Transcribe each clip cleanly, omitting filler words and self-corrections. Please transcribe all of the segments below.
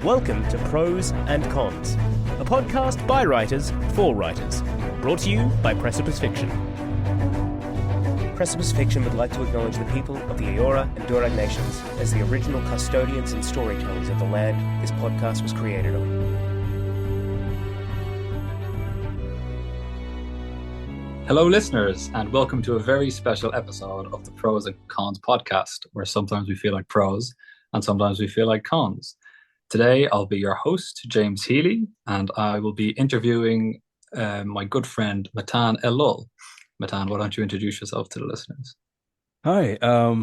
Welcome to Prose and Cons, a podcast by writers for writers, brought to you by Precipice Fiction. Precipice Fiction would like to acknowledge the people of the Eora and Durag nations as the original custodians and storytellers of the land this podcast was created on. Hello, listeners, and welcome to a very special episode of the Prose and Cons podcast, where sometimes we feel like prose and sometimes we feel like cons. Today, I'll be your host, James Healy, and I will be interviewing my good friend, Matan Elul. Matan, why don't you introduce yourself to the listeners? Hi, I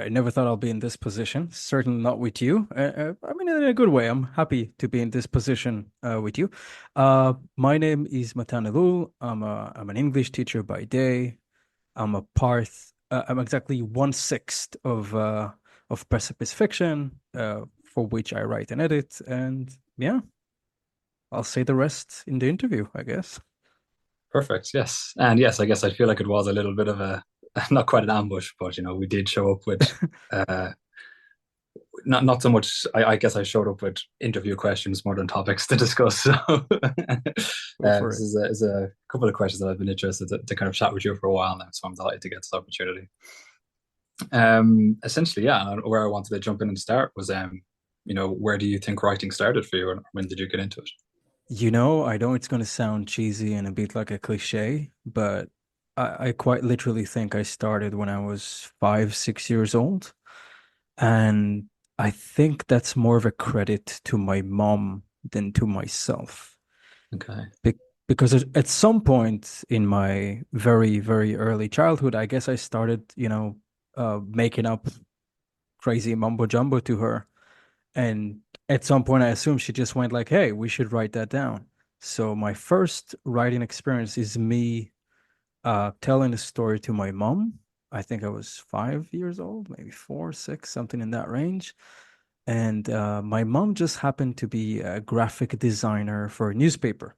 never thought I'll be in this position. Certainly not with you. I mean, in a good way. I'm happy to be in this position with you. My name is Matan Elul. I'm an English teacher by day. I'm exactly 1/6 of Precipice Fiction, for which I write and edit. And yeah, I'll say the rest in the interview, I guess. Perfect, yes. And yes, I guess I feel like it was a little bit of a, not quite an ambush, but, we did show up with, not so much, I guess I showed up with interview questions more than topics to discuss. So this is a couple of questions that I've been interested to kind of chat with you for a while now. So I'm delighted to get this opportunity. Essentially, yeah, where I wanted to jump in and start was, where do you think writing started for you, and when did you get into it? I know it's going to sound cheesy and a bit like a cliche, but I quite literally think I started when I was 5, 6 years old. And I think that's more of a credit to my mom than to myself. Okay. Because at some point in my very, very early childhood, I guess I started, making up crazy mumbo jumbo to her. And at some point, I assume she just went like, hey, we should write that down. So my first writing experience is me telling a story to my mom. I think I was 5 years old, maybe 4, 6, something in that range. And my mom just happened to be a graphic designer for a newspaper.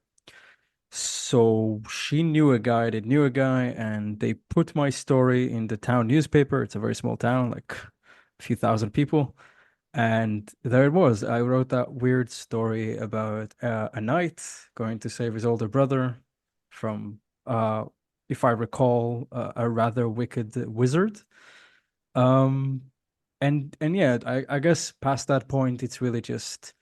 So she knew a guy that knew a guy, and they put my story in the town newspaper. It's a very small town, like a few thousand people. And there it was. I wrote that weird story about a knight going to save his older brother from, if I recall, a rather wicked wizard. And yeah, I guess past that point, it's really just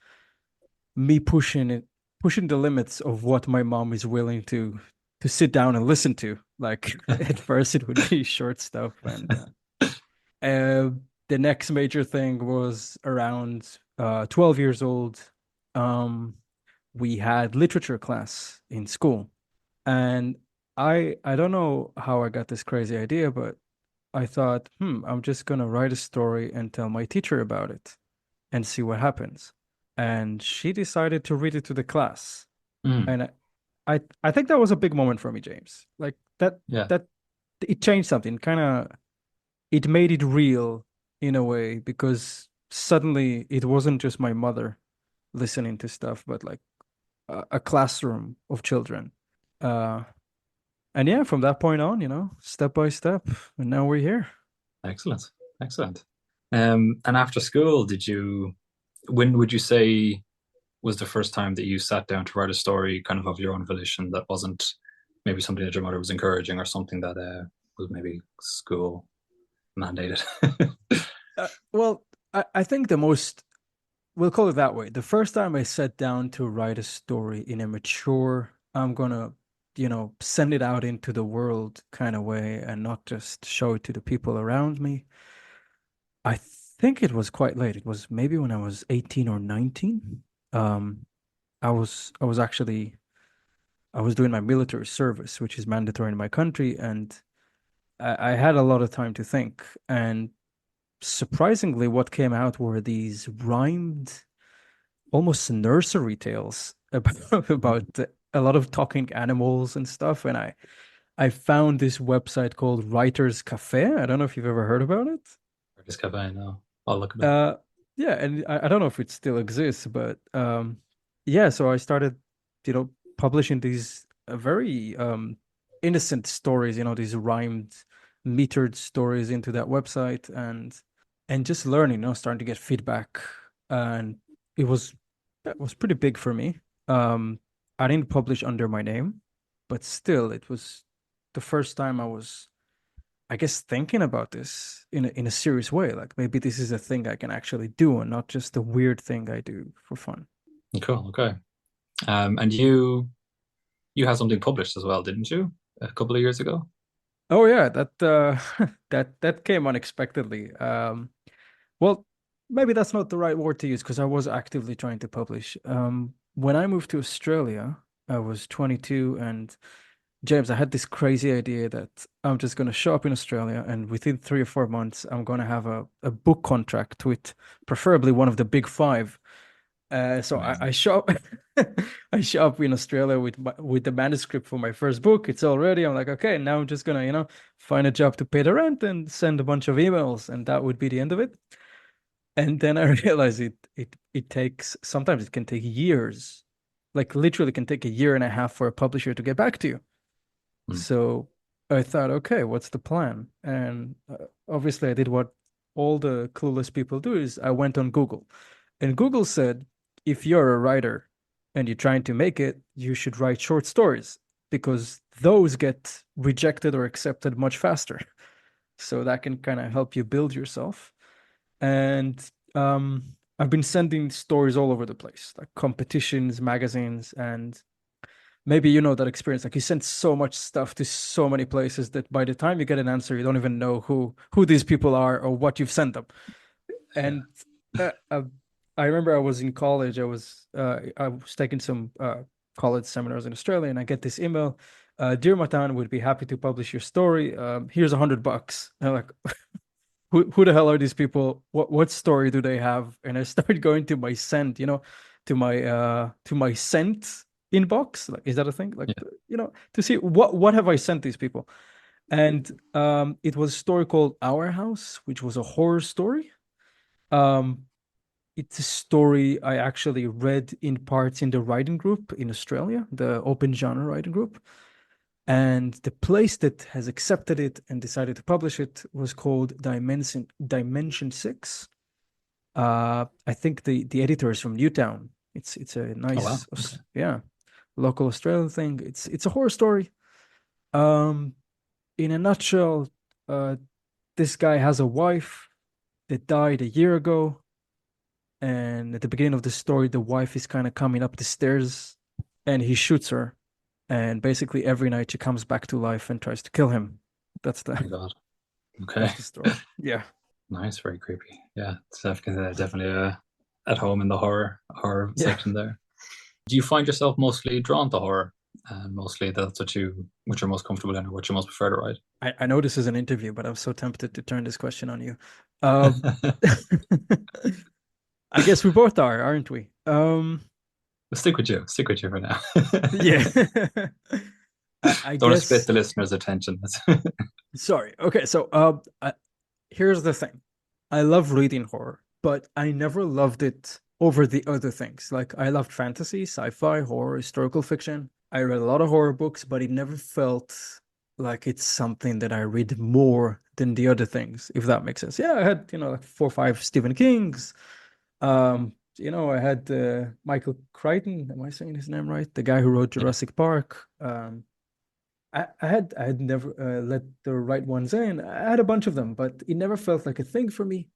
me pushing the limits of what my mom is willing to sit down and listen to. Like at first, it would be short stuff, and the next major thing was around 12 years old. We had literature class in school, and I don't know how I got this crazy idea, but I thought, I'm just gonna write a story and tell my teacher about it and see what happens. And she decided to read it to the class. And I think that was a big moment for me, James. Like that it changed something. It made it real in a way, because suddenly it wasn't just my mother listening to stuff, but like a classroom of children. And yeah, from that point on, step by step, and now we're here. Excellent. And after school, when would you say was the first time that you sat down to write a story kind of your own volition, that wasn't maybe something that your mother was encouraging, or something that was maybe school mandated? Well, I think we'll call it that way. The first time I sat down to write a story in a mature, I'm gonna, send it out into the world kind of way, and not just show it to the people around me. I think it was quite late. It was maybe when I was 18 or 19. I was doing my military service, which is mandatory in my country, and I had a lot of time to think. And surprisingly, what came out were these rhymed, almost nursery tales about a lot of talking animals and stuff. And I found this website called Writers Cafe. I don't know if you've ever heard about it. Writers Cafe, no. I'll look at it. Yeah, and I don't know if it still exists, but yeah. So I started, publishing these very innocent stories, these rhymed, metered stories into that website, and just learning, starting to get feedback and it was pretty big for me. Um, I didn't publish under my name, but still, it was the first time I was, I guess, thinking about this in a serious way. Like maybe this is a thing I can actually do, and not just a weird thing I do for fun. Cool. Okay. And you had something published as well, didn't you? A couple of years ago. Oh yeah, that that came unexpectedly. Well, maybe that's not the right word to use because I was actively trying to publish. When I moved to Australia, I was 22, and James, I had this crazy idea that I'm just going to show up in Australia, and within 3 or 4 months, I'm going to have a book contract with preferably one of the big five. So Amazing. I show up, I show up in Australia with the manuscript for my first book. It's all ready. I'm like, okay, now I'm just gonna, find a job to pay the rent and send a bunch of emails, and that would be the end of it. And then I realized it takes sometimes it can take years, like literally can take a year and a half for a publisher to get back to you. Mm. So I thought, okay, what's the plan? And obviously, I did what all the clueless people do is I went on Google, and Google said, if you're a writer and you're trying to make it, you should write short stories because those get rejected or accepted much faster. So that can kind of help you build yourself. And I've been sending stories all over the place, like competitions, magazines, and maybe you know that experience. Like you send so much stuff to so many places that by the time you get an answer, you don't even know who these people are or what you've sent them. Yeah. And I remember I was in college. I was taking some college seminars in Australia, and I get this email. Dear Matan, would be happy to publish your story. Here's $100. And I'm like, who the hell are these people? What story do they have? And I started going to my sent, to my sent inbox. Like, is that a thing? Like, Yeah. to see what have I sent these people? And it was a story called Our House, which was a horror story. Um, it's a story I actually read in parts in the writing group in Australia, the open genre writing group. And the place that has accepted it and decided to publish it was called Dimension 6. I think the editor is from Newtown. It's a Oh wow. nice, Okay. yeah, local Australian thing. It's a horror story. Um, in a nutshell, this guy has a wife that died a year ago, and at the beginning of the story, the wife is kind of coming up the stairs, and he shoots her, and basically every night she comes back to life and tries to kill him. That's Oh the my God. Okay. that's the story. Yeah. Nice. Very creepy. Yeah. It's definitely at home in the horror Yeah. section there. Do you find yourself mostly drawn to horror? And mostly that's what you're most comfortable in or what you most prefer to write? I know this is an interview, but I'm so tempted to turn this question on you. Um, I guess we both are, aren't we? Stick with you. Stick with you for now. Yeah. I Don't want to split guess. the listener's attention. Sorry. Okay, so here's the thing. I love reading horror, but I never loved it over the other things. Like I loved fantasy, sci-fi, horror, historical fiction. I read a lot of horror books, but it never felt like it's something that I read more than the other things, if that makes sense. Yeah, I had, like 4 or 5 Stephen Kings. I had Michael Crichton. Am I saying his name right? The guy who wrote Yeah. Jurassic Park. I had never let the right ones in. I had a bunch of them, but it never felt like a thing for me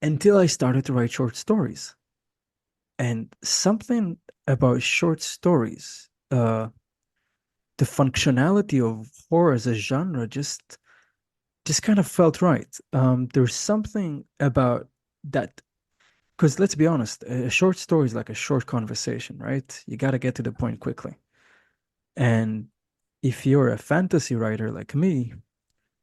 until I started to write short stories. And something about short stories, the functionality of horror as a genre just kind of felt right. There's something about that because let's be honest, a short story is like a short conversation, right? You got to get to the point quickly. And if you're a fantasy writer like me,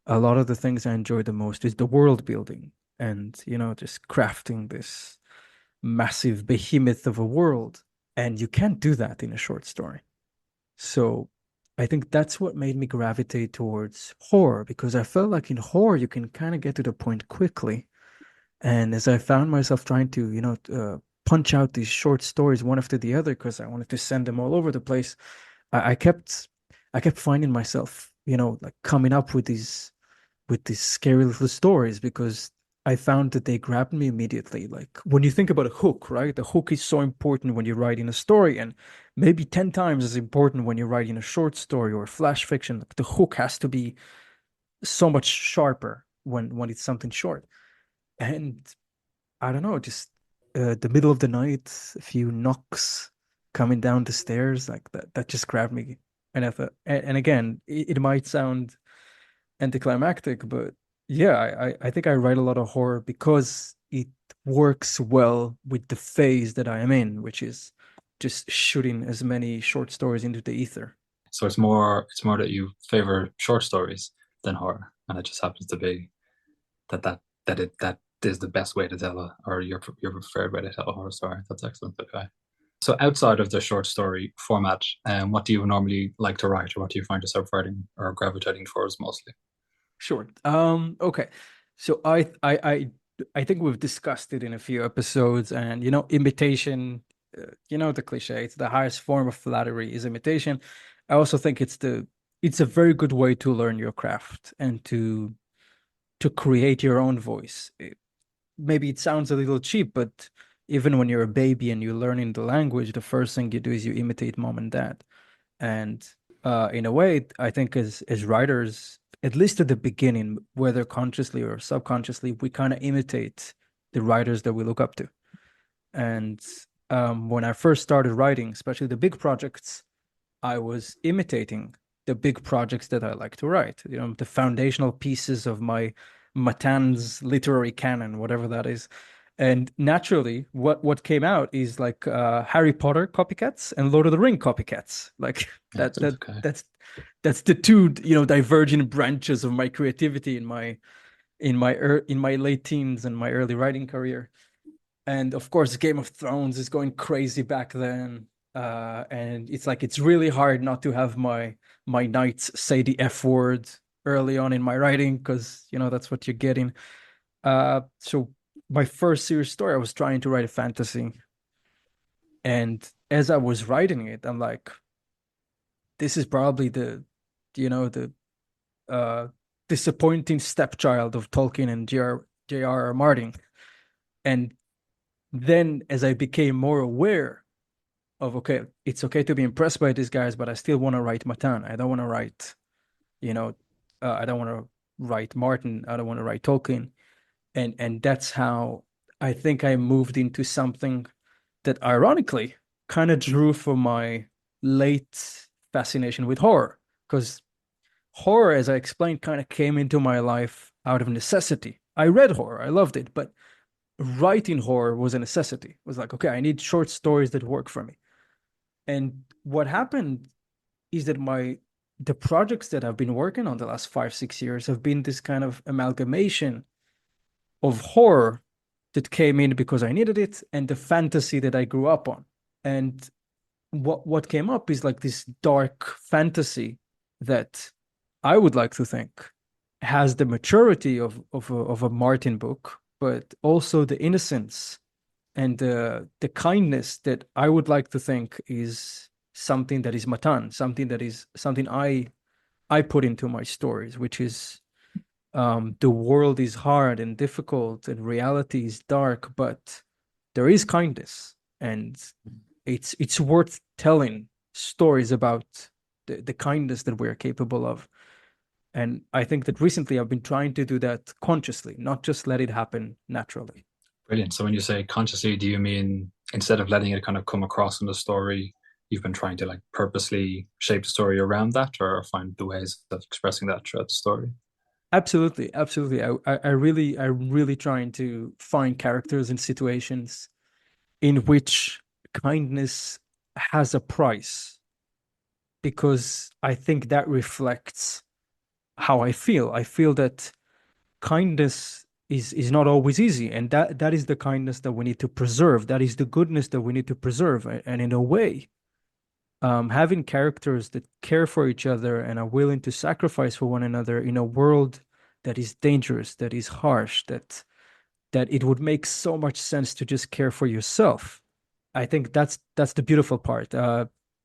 a lot of the things I enjoy the most is the world building and, just crafting this massive behemoth of a world. And you can't do that in a short story. So I think that's what made me gravitate towards horror because I felt like in horror, you can kind of get to the point quickly. And as I found myself trying to, punch out these short stories one after the other because I wanted to send them all over the place, I kept finding myself, like coming up with these scary little stories because I found that they grabbed me immediately. Like when you think about a hook, right? The hook is so important when you're writing a story, and maybe 10 times as important when you're writing a short story or flash fiction. Like, the hook has to be so much sharper when it's something short. And I don't know, just the middle of the night, a few knocks coming down the stairs, like that just grabbed me. And I thought, and again, it might sound anticlimactic, but yeah, I think I write a lot of horror because it works well with the phase that I am in, which is just shooting as many short stories into the ether. So it's more that you favor short stories than horror, and it just happens to be that is the best way to tell or your preferred way to tell a horror story. That's excellent. Okay. So outside of the short story format, what do you normally like to write, or what do you find yourself writing or gravitating towards mostly? Sure. Okay. So I think we've discussed it in a few episodes, and imitation, the cliche, it's the highest form of flattery is imitation. I also think it's a very good way to learn your craft and to create your own voice. Maybe it sounds a little cheap, but even when you're a baby and you're learning the language, the first thing you do is you imitate mom and dad. And in a way, I think as writers, at least at the beginning, whether consciously or subconsciously, we kind of imitate the writers that we look up to. And when I first started writing, especially the big projects, I was imitating the big projects that I like to write. The foundational pieces of my Matan's literary canon, whatever that is. And naturally, what came out is like Harry Potter copycats and Lord of the Ring copycats. Like Yeah, that that okay. that's the two divergent branches of my creativity in my late teens and my early writing career. And of course, Game of Thrones is going crazy back then. And it's like it's really hard not to have my knights say the F word early on in my writing because that's what you're getting. So my first serious story, I was trying to write a fantasy, and as I was writing it, I'm like, this is probably the uh disappointing stepchild of Tolkien and J.R.R. Martin. And then as I became more aware of, okay, it's okay to be impressed by these guys, but I still want to write Matan. I don't want to write, you know, I don't want to write Martin. I don't want to write Tolkien. And that's how I think I moved into something that ironically kind of drew from my late fascination with horror. Because horror, as I explained, kind of came into my life out of necessity. I read horror, I loved it, but writing horror was a necessity. It was like, okay, I need short stories that work for me. And what happened is that the projects that I've been working on the last 5, 6 years have been this kind of amalgamation of horror that came in because I needed it and the fantasy that I grew up on. And what came up is like this dark fantasy that I would like to think has the maturity of a Martin book, but also the innocence and the kindness that I would like to think is something that is Matan, something I put into my stories, which is the world is hard and difficult and reality is dark, but there is kindness, and it's worth telling stories about the kindness that we're capable of. And I think that recently I've been trying to do that consciously, not just let it happen naturally. Brilliant. So when you say consciously, do you mean instead of letting it kind of come across in the story, you've been trying to like purposely shape the story around that, or find the ways of expressing that throughout the story? Absolutely, absolutely. I'm really trying to find characters and situations in which kindness has a price, because I think that reflects how I feel. I feel that kindness is not always easy, and that is the kindness that we need to preserve. That is the goodness that we need to preserve. And in a way, having characters that care for each other and are willing to sacrifice for one another in a world that is dangerous, that is harsh, that it would make so much sense to just care for yourself. I think that's the beautiful part.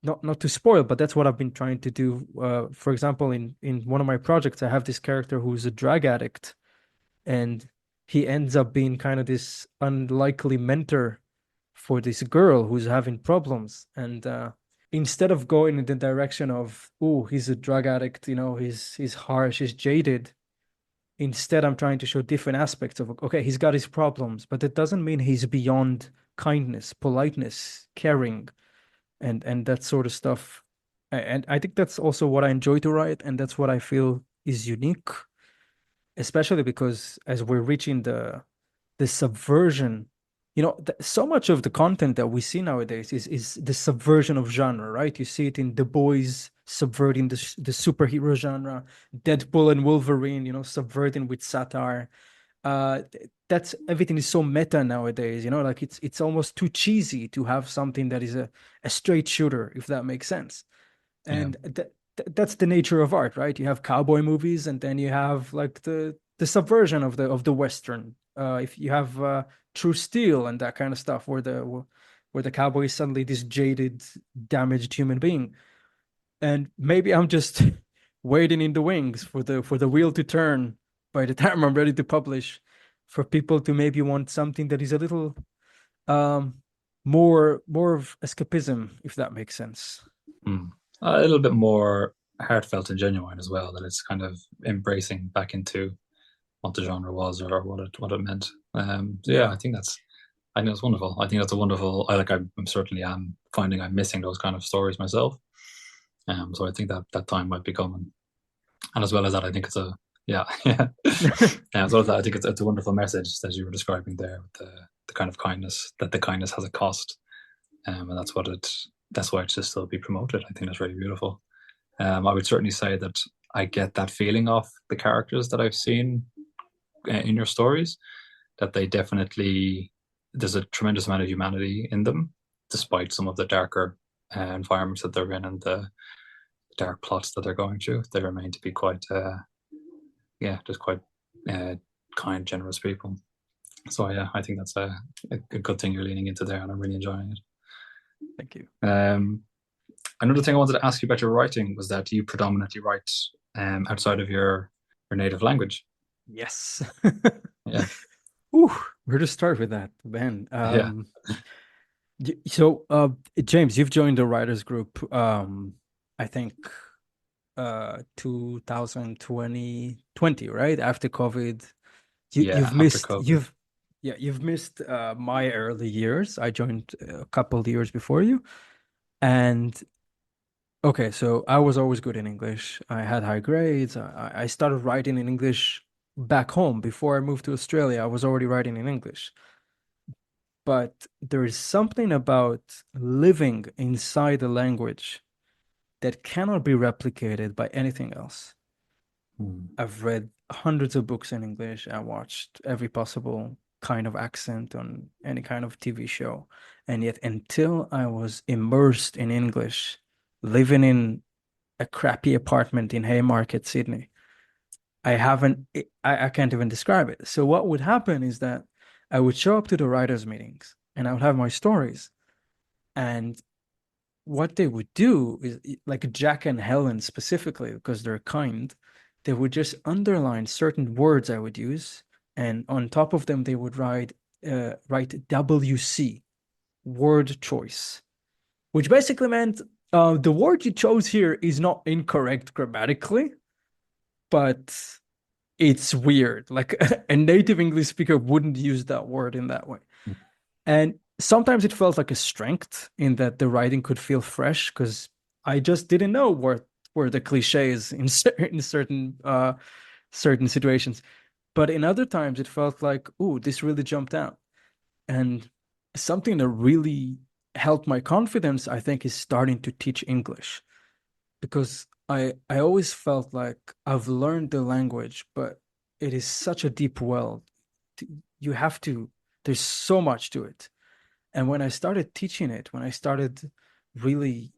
Not to spoil, but that's what I've been trying to do. For example, in one of my projects, I have this character who's a drug addict, and he ends up being kind of this unlikely mentor for this girl who's having problems. And instead of going in the direction of, oh, he's a drug addict, he's harsh, he's jaded. Instead, I'm trying to show different aspects of, okay, he's got his problems, but that doesn't mean he's beyond kindness, politeness, caring, and that sort of stuff. And I think that's also what I enjoy to write, and that's what I feel is unique, especially because as we're reaching the subversion, so much of the content that we see nowadays is the subversion of genre, right? You see it in The Boys subverting the superhero genre, Deadpool and Wolverine, subverting with satire. That's everything is so meta nowadays, like it's almost too cheesy to have something that is a straight shooter, if that makes sense. Yeah. And that's the nature of art, right? You have cowboy movies, and then you have like the subversion of the Western. If you have True Steel and that kind of stuff, where the cowboy is suddenly this jaded, damaged human being. And maybe I'm just waiting in the wings for the wheel to turn by the time I'm ready to publish, for people to maybe want something that is a little um more of escapism, if that makes sense. Mm. A little bit more heartfelt and genuine as well, that it's kind of embracing back into what the genre was, or what it meant. Yeah, I think that's wonderful. I think that's a wonderful. I'm certainly am finding I'm missing those kind of stories myself. So I think that time might be coming. And as well as that, I think it's a yeah yeah. As well as that, I think it's a wonderful message that you were describing there, with the kind of kindness, that the kindness has a cost, and that's why it should still be promoted. I think that's really beautiful. I would certainly say that I get that feeling off the characters that I've seen in your stories, that they definitely, there's a tremendous amount of humanity in them, despite some of the darker environments that they're in, and the dark plots that they're going through. They remain to be quite, just quite kind, generous people. So yeah, I think that's a good thing you're leaning into there, and I'm really enjoying it. Thank you. Another thing I wanted to ask you about your writing was that you predominantly write outside of your native language. Yes. Yeah. Ooh, where to start with that, Ben? Yeah. So, James, you've joined the writers group, I think, 2020, right? After COVID. Yeah, You've after missed, COVID. you've missed my early years. I joined a couple of years before you. And okay, so I was always good in English. I had high grades. I started writing in English back home before I moved to Australia. I was already writing in English. But there is something about living inside a language that cannot be replicated by anything else. I've read hundreds of books in English. I watched every possible kind of accent on any kind of TV show. And yet, until I was immersed in English, living in a crappy apartment in Haymarket, Sydney, I can't even describe it. So what would happen is that I would show up to the writers' meetings and I would have my stories. And what they would do is, like Jack and Helen specifically, because they're kind, they would just underline certain words I would use, and on top of them they would write WC, word choice, which basically meant the word you chose here is not incorrect grammatically, but it's weird. Like a native English speaker wouldn't use that word in that way. And sometimes it felt like a strength in that the writing could feel fresh because I just didn't know what were the cliches in certain situations. But in other times, it felt like, ooh, this really jumped out. And something that really helped my confidence, I think, is starting to teach English, because I always felt like I've learned the language, but it is such a deep well. You have to, there's so much to it. And when I started teaching it, when I started really,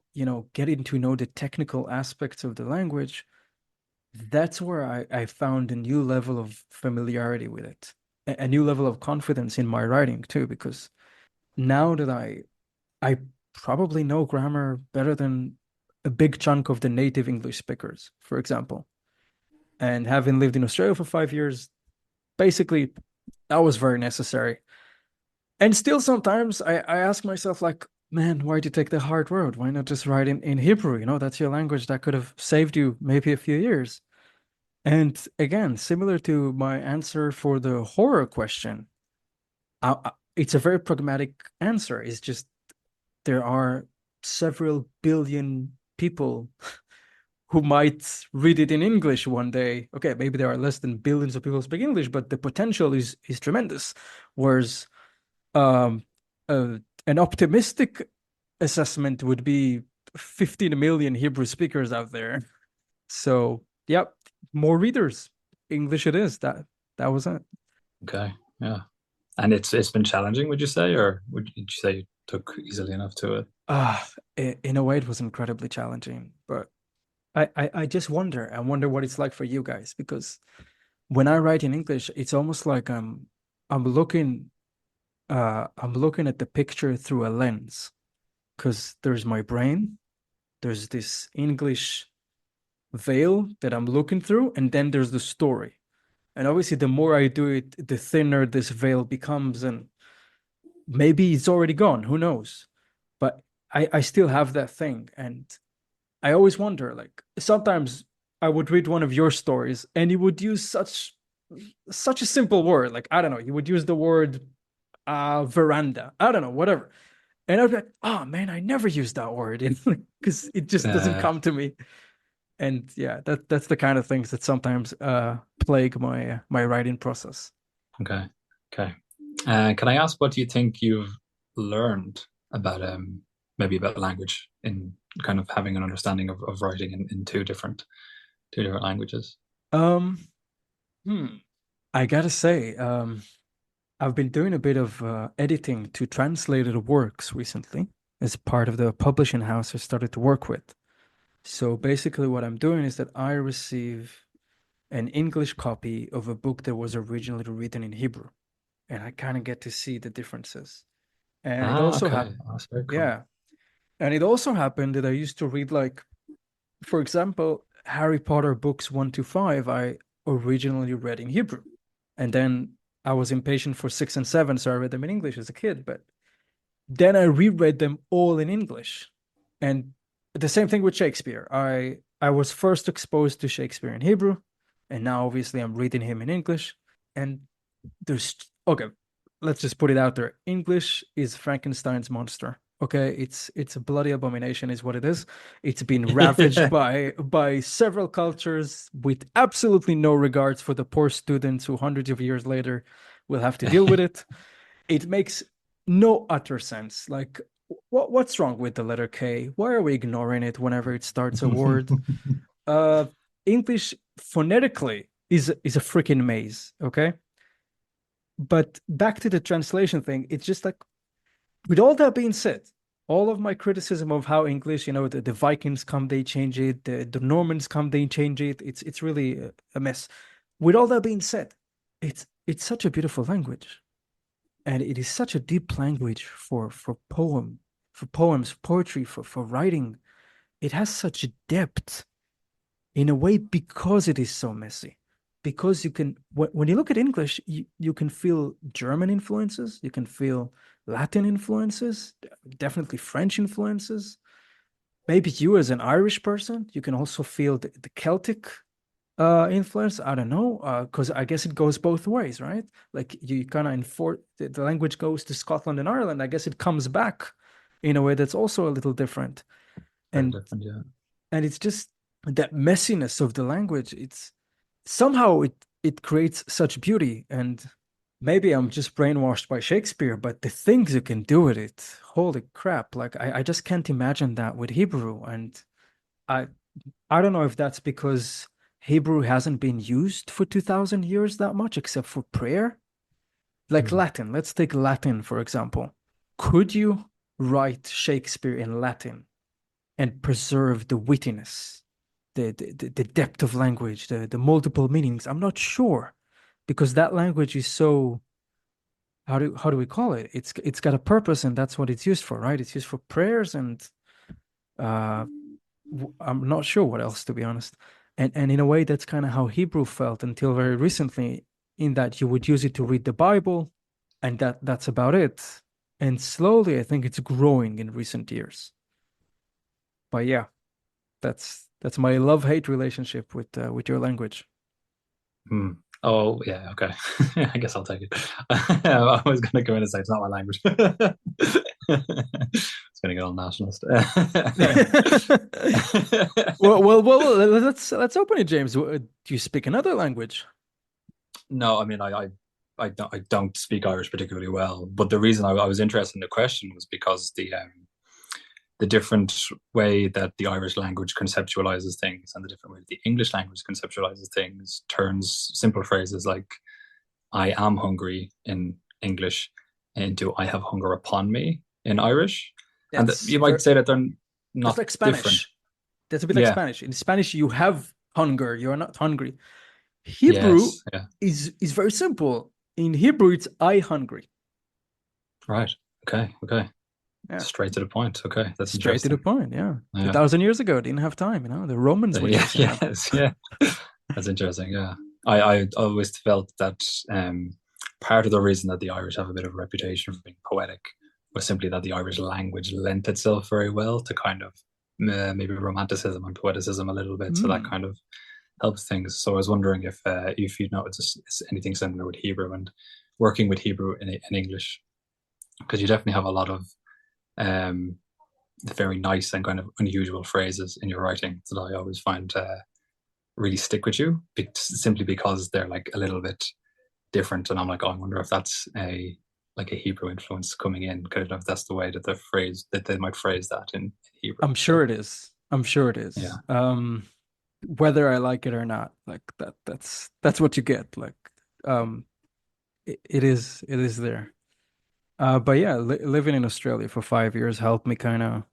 getting to know the technical aspects of the language, that's where I found a new level of familiarity with it, a new level of confidence in my writing too, because now that I probably know grammar better than a big chunk of the native English speakers, for example. And having lived in Australia for 5 years, basically That was very necessary. And still sometimes I ask myself like, man, why'd you take the hard road? Why not just write in Hebrew? You know, that's your language that could have saved you maybe a few years. And again, similar to my answer for the horror question, it's a very pragmatic answer. It's just there are several billion people who might read it in English one day. Okay, maybe there are less than billions of people who speak English, but the potential is tremendous. Whereas um, uh, an optimistic assessment would be 15 million Hebrew speakers out there. So, yep, more readers. English it is. That was it. Okay, yeah. And it's been challenging, would you say, or would you say you took easily enough to it? In a way, it was incredibly challenging, but I just wonder. I wonder what it's like for you guys because when I write in English, it's almost like I'm looking I'm looking at the picture through a lens because there's my brain, there's this English veil that I'm looking through, and then there's the story. And obviously, the more I do it, the thinner this veil becomes, and maybe it's already gone. Who knows? But I still have that thing, and I always wonder. Like sometimes I would read one of your stories, and you would use such a simple word. Like I don't know, you would use the word veranda. I don't know, whatever. And I'd be like, oh man, I never used that word because it just doesn't Uh, come to me. And yeah, that's the kind of things that sometimes plague my writing process. okay, okay. Can I ask what you think you've learned about maybe about language in kind of having an understanding of writing in two different languages? Um, hmm. I gotta say, I've been doing a bit of editing to translated works recently as part of the publishing house I started to work with. So basically, what I'm doing is that I receive an English copy of a book that was originally written in Hebrew, and I kind of get to see the differences. And it Ah, also okay. happened, Oh, that's very cool. yeah. And it also happened that I used to read, like, for example, Harry Potter books 1 to 5, I originally read in Hebrew. And then I was impatient for 6 and 7, so I read them in English as a kid. But then I reread them all in English. And the same thing with Shakespeare. I was first exposed to Shakespeare in Hebrew, and now obviously I'm reading him in English. And there's okay, let's just put it out there. English is Frankenstein's monster. Okay, it's a bloody abomination, is what it is. It's been ravaged by several cultures with absolutely no regards for the poor students who hundreds of years later will have to deal with it. It makes no utter sense. Like, what's wrong with the letter K? Why are we ignoring it whenever it starts a word? Uh, English phonetically is a freaking maze. Okay, but back to the translation thing, it's just like, with all that being said, all of my criticism of how English, the Vikings come, they change it, the Normans come, they change it. It's really a mess. With all that being said, it's such a beautiful language, and it is such a deep language for poems, poetry, for writing. It has such a depth in a way because it is so messy. Because you can, when you look at English, you can feel German influences, you can feel Latin influences, definitely French influences. Maybe you, as an Irish person, you can also feel the Celtic influence. I don't know, because I guess it goes both ways, right? Like you kind of enforce the language goes to Scotland and Ireland. I guess it comes back in a way that's also a little different. Very And different, yeah. and it's just that messiness of the language. It's somehow it creates such beauty. And maybe I'm just brainwashed by Shakespeare, but the things you can do with it, holy crap. Like I just can't imagine that with Hebrew. And I I don't know if that's because Hebrew hasn't been used for 2000 years that much except for prayer. Like Mm. Latin, let's take Latin for example. Could you write Shakespeare in Latin and preserve the wittiness, the depth of language, the multiple meanings? I'm not sure because that language is so, how do we call it? It's got a purpose, and that's what it's used for, right? It's used for prayers, and uh I'm not sure what else, to be honest. And in a way, that's kind of how Hebrew felt until very recently. in that you would use it to read the Bible, and that's about it. And slowly, I think it's growing in recent years. But yeah, that's my love-hate relationship with your language. Hmm. Oh, yeah, okay. I guess I'll take it. I was going to go in and say it's not my language. It's going to get all nationalist. Well, let's open it, James. Do you speak another language? No, I mean, I don't speak Irish particularly well, but the reason I was interested in the question was because the different way that the Irish language conceptualizes things and the different way that the English language conceptualizes things turns simple phrases like "I am hungry" in English into "I have hunger upon me" in Irish, and That's you might say that they're that's not like different. Spanish. That's a bit like Yeah. Spanish. In Spanish, you have hunger. You are not hungry. Hebrew Yes. Yeah. is very simple. In Hebrew, it's I hungry. Right. Okay. Okay. Yeah. Straight to the point. Okay, that's Straight to the interesting. point. Yeah. Yeah. 2,000 years ago, didn't have time. The Romans were Yeah. chasing them. Yes. Yeah. That's interesting. Yeah. I always felt that part of the reason that the Irish have a bit of a reputation for being poetic was simply that the Irish language lent itself very well to kind of maybe romanticism and poeticism a little bit. So that Mm. kind of helps things. So I was wondering if you know it's anything similar with Hebrew and working with Hebrew in English, because you definitely have a lot of very nice and kind of unusual phrases in your writing that I always find really stick with you, simply because they're like a little bit different. And I'm like, oh, I wonder if that's a Hebrew influence coming in, because if that's the way that they might phrase that in Hebrew. I'm sure it is. I'm sure it is. Yeah. Whether I like it or not, like that's what you get. Like, it is there. But yeah, living in Australia for 5 years helped me kind of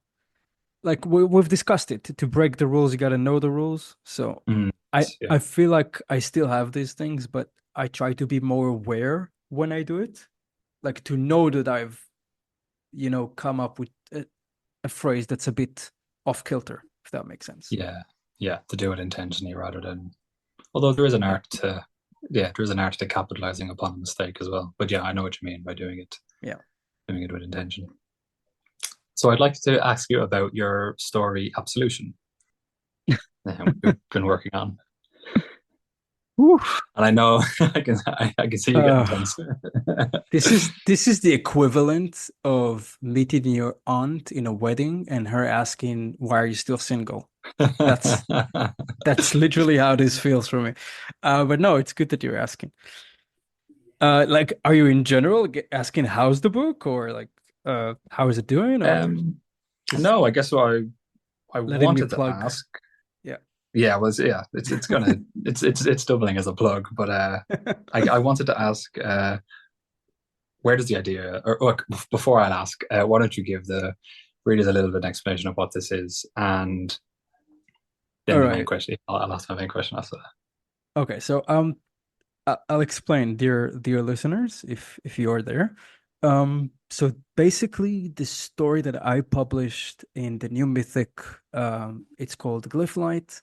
like we've discussed it. To break the rules, you got to know the rules. So Mm, I yeah. feel like I still have these things, but I try to be more aware when I do it, like to know that I've come up with a phrase that's a bit off kilter, if that makes sense. Yeah. Yeah. To do it intentionally rather than, although there is an Yeah. art to, yeah, there is an art to capitalizing upon a mistake as well. But yeah, I know what you mean by doing Yeah. it with intention. So I'd like to ask you about your story Absolution, we've been working on. Oof. And I know I can see you getting Uh, tense. this is the equivalent of meeting your aunt in a wedding and her asking, "Why are you still single?" That's that's literally how this feels for me. But no, it's good that you're asking. Like, are you in general asking how's the book, or like, how is it doing, or um, just no, I guess what I letting me wanted to plug? ask. Yeah. Yeah, it's doubling as a plug, but I wanted to ask where does the idea, or look, before I ask, why don't you give the readers a little bit of an explanation of what this is, and then All the main right. question. I'll ask my main question after that. Okay. So I'll explain, dear listeners, if you're there. So basically, the story that I published in the New Mythic, it's called Glyphlight,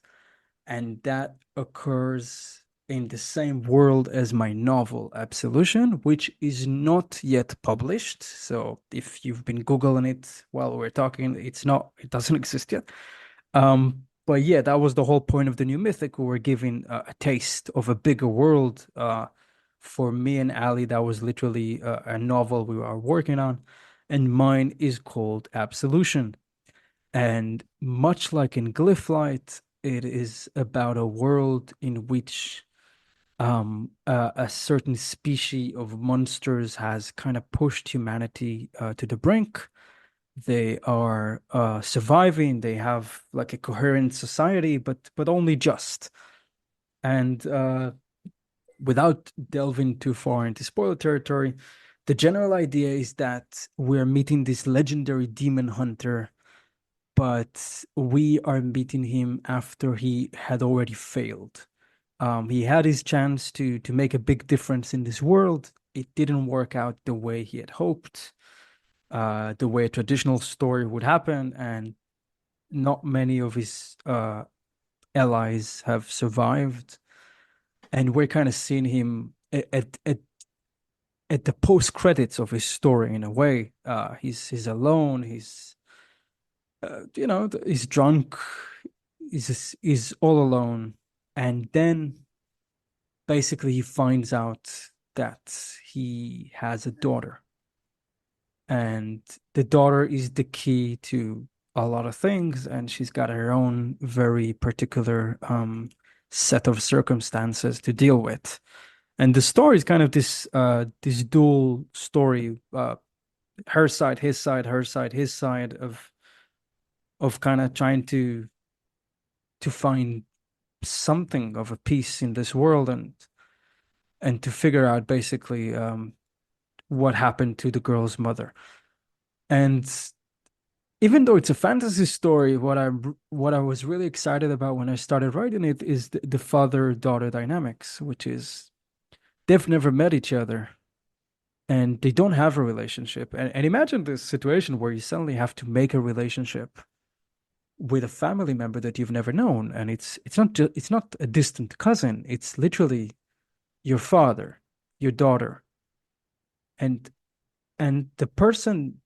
and that occurs in the same world as my novel Absolution, which is not yet published. So if you've been Googling it while we're talking, it doesn't exist yet. But yeah, that was the whole point of the New Mythic. We were giving a taste of a bigger world. For me and Ali, that was literally a novel we were working on, and mine is called Absolution. And much like in Glyphlight, it is about a world in which a certain species of monsters has kind of pushed humanity to the brink. They are surviving. They have like a coherent society, but only just. And without delving too far into spoiler territory, the general idea is that we're meeting this legendary demon hunter, but we are meeting him after he had already failed. He had his chance to make a big difference in this world. It didn't work out the way he had hoped, the way a traditional story would happen, and not many of his allies have survived. And we're kind of seeing him at the post credits of his story, in a way. He's alone. He's drunk. He's all alone, and then basically he finds out that he has a daughter, and the daughter is the key to a lot of things, and she's got her own very particular set of circumstances to deal with. And the story is kind of this dual story, her side, his side, her side, his side, of kind of trying to find something of a peace in this world, and to figure out basically what happened to the girl's mother. And even though it's a fantasy story, what I was really excited about when I started writing it is the father-daughter dynamics, which is they've never met each other and they don't have a relationship. And imagine this situation where you suddenly have to make a relationship with a family member that you've never known, and it's not a distant cousin. It's literally your father, your daughter, and the person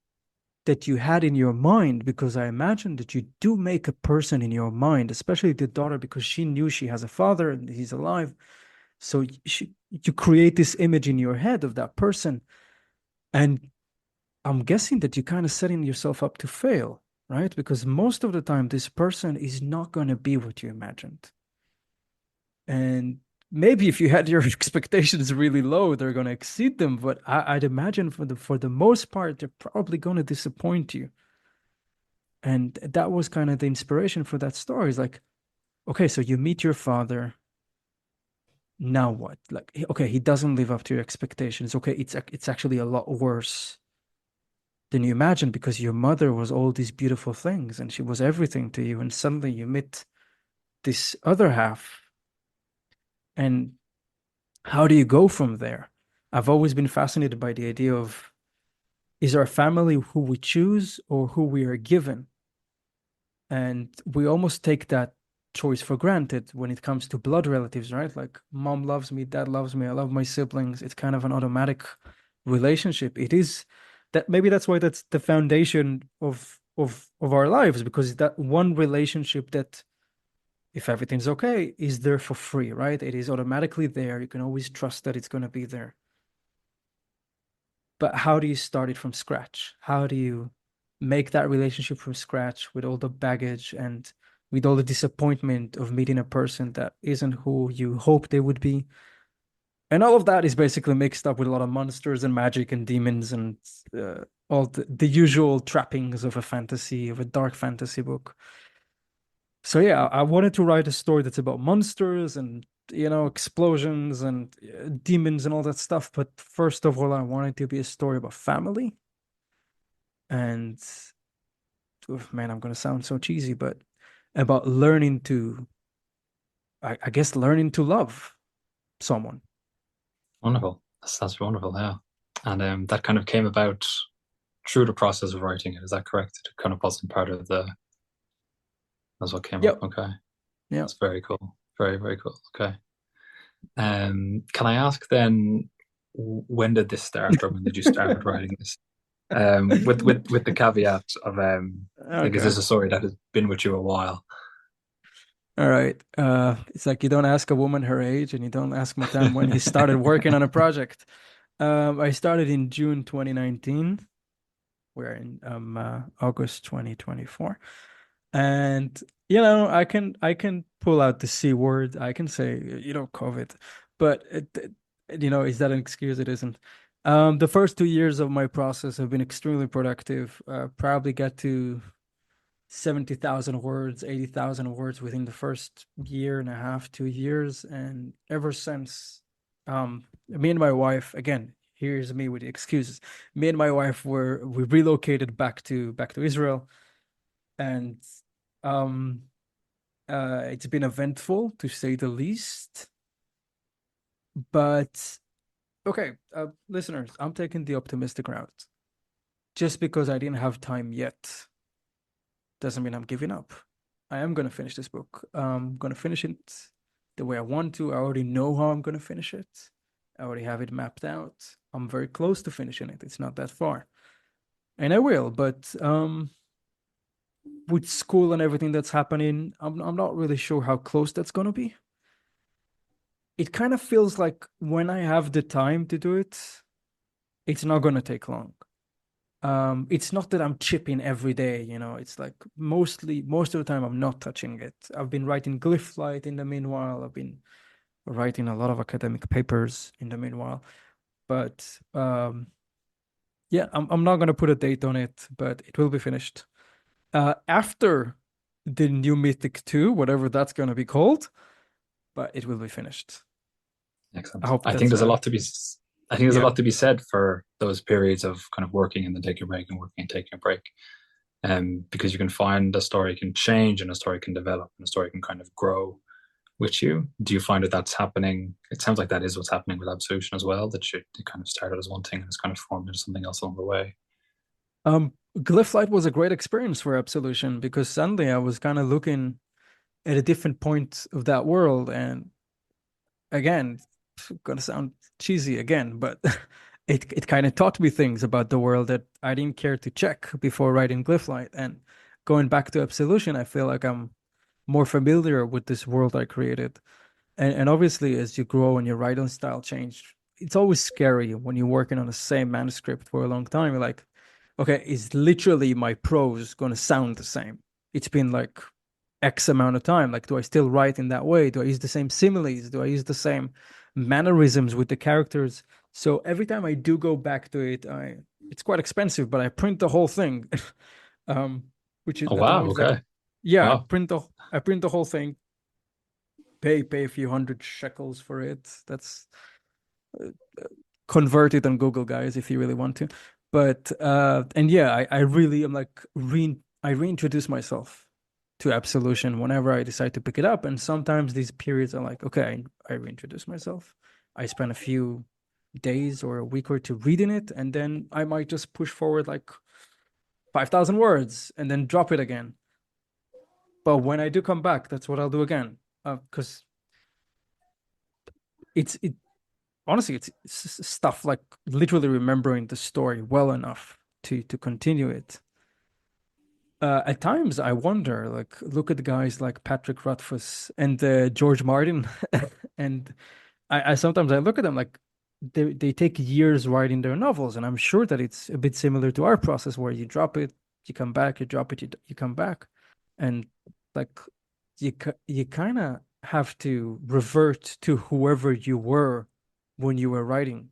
that you had in your mind, because I imagine that you do make a person in your mind, especially the daughter, because she knew she has a father and he's alive. So you create this image in your head of that person. And I'm guessing that you're kind of setting yourself up to fail, right? Because most of the time, this person is not going to be what you imagined. And maybe if you had your expectations really low, they're going to exceed them. But I'd imagine for the most part, they're probably going to disappoint you. And that was kind of the inspiration for that story. It's like, okay, so you meet your father. Now what? Like, okay, he doesn't live up to your expectations. Okay, it's actually a lot worse than you imagined, because your mother was all these beautiful things and she was everything to you. And suddenly you meet this other half. And how do you go from there? I've always been fascinated by the idea of, is our family who we choose or who we are given? And we almost take that choice for granted when it comes to blood relatives, right? Like, mom loves me, dad loves me, I love my siblings. It's kind of an automatic relationship. It is that, maybe that's why that's the foundation of our lives, because that one relationship that, if everything's okay, is there for free, right? It is automatically there. You can always trust that it's going to be there. But how do you start it from scratch? How do you make that relationship from scratch with all the baggage and with all the disappointment of meeting a person that isn't who you hope they would be? And all of that is basically mixed up with a lot of monsters and magic and demons and all the usual trappings of a dark fantasy book. So yeah, I wanted to write a story that's about monsters and, explosions and demons and all that stuff. But first of all, I wanted to be a story about family. And man, I'm gonna sound so cheesy, but about learning to, I guess, learning to love someone. Wonderful. That's wonderful, yeah. And that kind of came about through the process of writing it. Is that correct? It kind of wasn't part of that's what came Yep. up. Okay. Yeah. That's very cool. Very, very cool. Okay. Can I ask then, when did this start, or when did you start writing this? With the caveat of like, is Okay. this a story that has been with you a while? All right. It's like you don't ask a woman her age, and you don't ask Matan when he started working on a project. I started in June 2019. We're in August 2024. And I can pull out the C word. I can say, COVID. But is that an excuse? It isn't. The first 2 years of my process have been extremely productive. Probably got to 70,000 words, 80,000 words within the first year and a half, 2 years. And ever since, me and my wife, again, here's me with the excuses. Me and my wife we relocated back to Israel, and it's been eventful to say the least. But okay, listeners, I'm taking the optimistic route. Just because I didn't have time yet doesn't mean I'm giving up. I am going to finish this book. I'm going to finish it the way I want to. I already know how I'm going to finish it. I already have it mapped out. I'm very close to finishing it. It's not that far. And I will, but with school and everything that's happening, I'm not really sure how close that's gonna be. It kind of feels like when I have the time to do it, it's not gonna take long. It's not that I'm chipping every day, you know. It's like most of the time I'm not touching it. I've been writing Glyphlight in the meanwhile. I've been writing a lot of academic papers in the meanwhile. But yeah, I'm not gonna put a date on it, but it will be finished. After the new Mythic 2, whatever that's gonna be called, but it will be finished. I Excellent. hope I think that's there's a lot to be. I think there's a yeah. lot to be said for those periods of kind of working and then taking a break and working and taking a break. Because you can find a story can change and a story can develop and a story can kind of grow with you. Do you find that that's happening? It sounds like that is what's happening with Absolution as well, that it kind of started as one thing and it's kind of formed into something else along the way. Glyphlight was a great experience for Absolution because suddenly I was kind of looking at a different point of that world, and again, it's gonna sound cheesy again, but it kind of taught me things about the world that I didn't care to check before writing Glyphlight. And going back to Absolution, I feel like I'm more familiar with this world I created. And obviously, as you grow and your writing style change, it's always scary when you're working on the same manuscript for a long time. You're like, okay, is literally my prose going to sound the same? It's been like X amount of time. Like, do I still write in that way? Do I use the same similes? Do I use the same mannerisms with the characters? So every time I do go back to it, it's quite expensive, but I print the whole thing. um, which is Oh at the wow, moment is like, okay. yeah, Wow. I print the whole thing, pay a few hundred shekels for it. That's uh, convert it on Google, guys, if you really want to. But and yeah, I really am like I reintroduce myself to Absolution whenever I decide to pick it up. And sometimes these periods are like, okay, I reintroduce myself. I spend a few days or a week or two reading it, and then I might just push forward like 5,000 words and then drop it again. But when I do come back, that's what I'll do again. Because it honestly, it's stuff like literally remembering the story well enough to continue it. At times, I wonder, like, look at the guys like Patrick Rothfuss and George Martin, and I sometimes I look at them like they take years writing their novels, and I'm sure that it's a bit similar to our process where you drop it, you come back, you drop it, you come back, and like you kind of have to revert to whoever you were when you were writing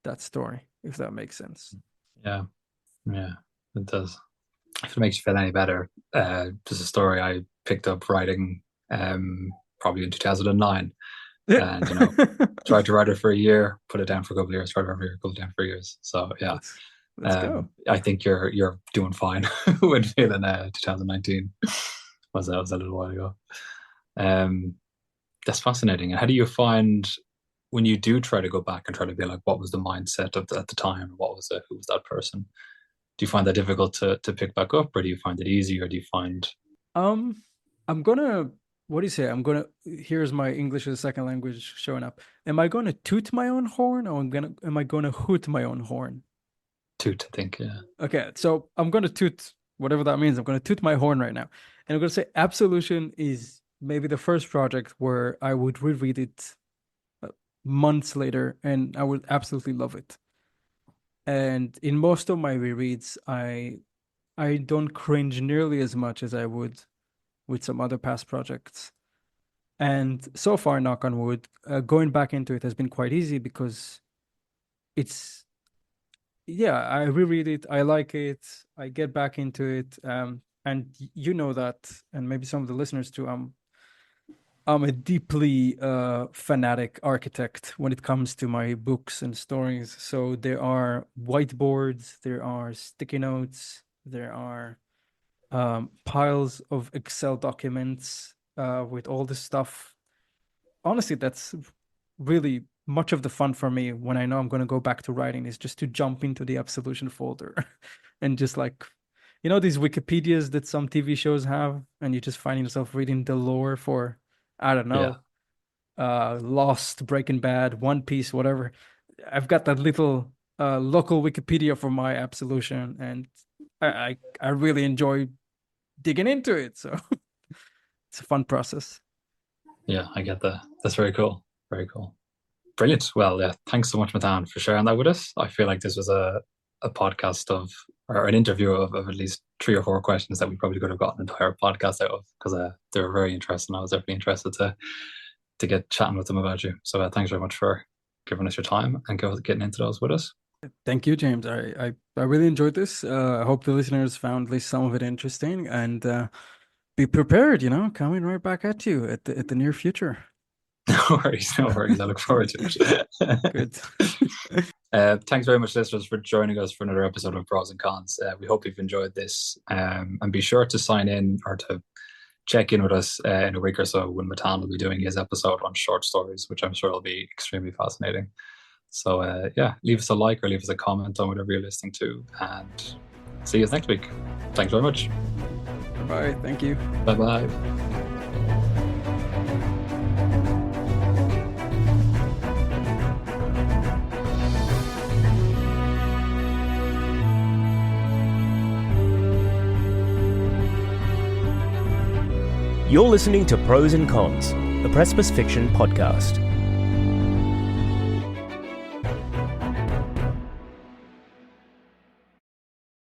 that story, if that makes sense. Yeah, yeah, it does. If it makes you feel any better, there's a story I picked up writing probably in 2009, and tried to write it for a year, put it down for a couple of years, tried to write it for a couple down for years. So yeah, Let's go. I think you're doing fine when feeling 2019 was a little while ago. Um, that's fascinating. And how do you find when you do try to go back and try to be like, what was the mindset of at the time? What was it? Who was that person? Do you find that difficult to pick back up, or do you find it easy, or do you find? Um, I'm gonna, what do you say? Here's my English as a second language showing up. Am I gonna toot my own horn or am I gonna hoot my own horn? To think, yeah. Okay, so I'm gonna toot whatever that means. I'm gonna toot my horn right now. And I'm gonna say Absolution is maybe the first project where I would reread it months later and I would absolutely love it. And in most of my rereads, I don't cringe nearly as much as I would with some other past projects. And so far, knock on wood, going back into it has been quite easy because it's, yeah, I reread it, I like it, I get back into it. And you know that, and maybe some of the listeners too, I'm a deeply fanatic architect when it comes to my books and stories. So there are whiteboards, there are sticky notes, there are piles of Excel documents with all this stuff. Honestly, that's really much of the fun for me when I know I'm going to go back to writing is just to jump into the Absolution folder and just like, these Wikipedias that some TV shows have, and you just find yourself reading the lore for, I don't Yeah. know, Lost, Breaking Bad, One Piece, whatever. I've got that little local Wikipedia for my absolution, and I really enjoy digging into it. So it's a fun process. Yeah, I get that. That's very cool. Very cool. Brilliant. Well, yeah, thanks so much, Matan, for sharing that with us. I feel like this was a podcast of, or an interview of at least 3 or 4 questions that we probably could have gotten an entire podcast out of, because they were very interesting. I was definitely interested to get chatting with them about you. So thanks very much for giving us your time and getting into those with us. Thank you, James. I really enjoyed this. I hope the listeners found at least some of it interesting, and be prepared, coming right back at you at the near future. No worries. I look forward to it. Good. Thanks very much, listeners, for joining us for another episode of Pros and Cons. We hope you've enjoyed this, and be sure to sign in or to check in with us in a week or so when Matan will be doing his episode on short stories, which I'm sure will be extremely fascinating. So leave us a like or leave us a comment on whatever you're listening to, and see you next week. Thanks very much. Bye. Thank you. Bye-bye. You're listening to Pros and Cons, the Precipice Fiction podcast.